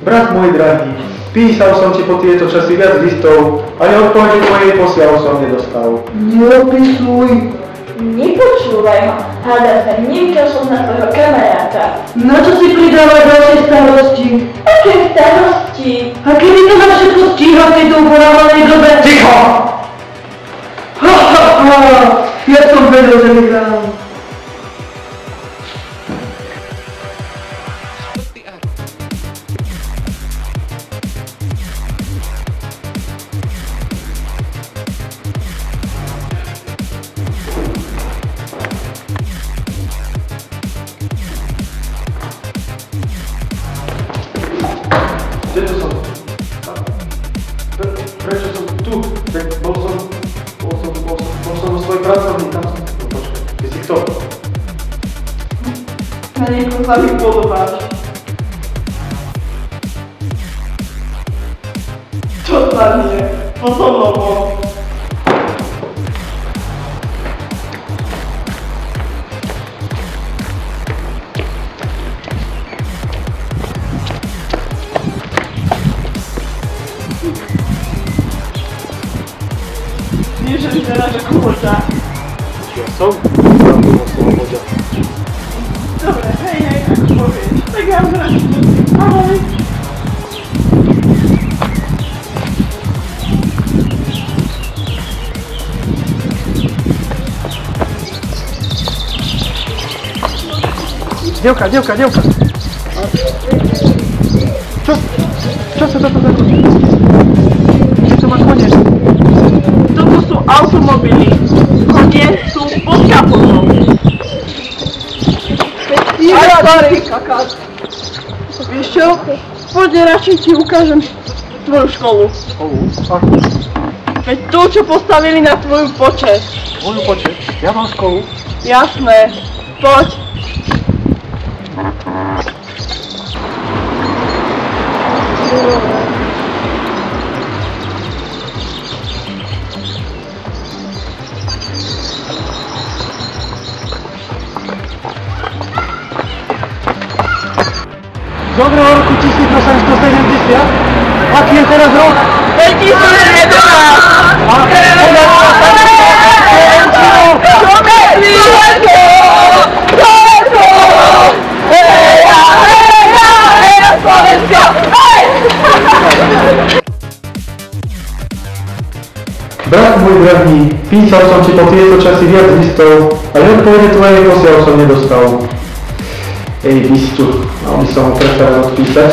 Brat môj drahý, písal som ti po tieto časy viac listov, ale odpovede tvojej posiaľu som nedostal. Neopisuj. Nepočúvaj ho, hádam sa nevčal som na tvojho kamaráta. Na čo si pridáva ďalšie starosti? Aké starosti? A kedy to má všetko stíhať v tejto uponávanej dobe? Ticho! Ja som vedel, že vyhrám. Kde to som? Prečo som tu? Bol som vo svojej pracovni, tam som. Počkaj, ty si kto? Na niekoho sa mi podobáš. Čo sa nie? To som lobo. Nie, že vyzeráš ako Boža. Ja som? Tam som Boža. Dobre, hej, ako povieš. Tak ja zračím. Ahoj. Dievka! Čo sa toto zakončí? Kde to má koniec? Toto sú automobily. Konie sú pod kapotou. Ale starý kakát. Vieš čo? Poď radšej ti ukážem tvoju školu. Školu? Akú? Veď tú, čo postavili na tvoju počesť. Moju počet? Ja mám školu? Jasné. Poď. Dobrého roku 1870? Aký je teraz rok? 2011! A Brat môj drahý, písal som ti po tieto časy viac listov, ale odpovede tvojej posiaľu som nedostal. Ej, listu, mal by som ho predsa odpísať.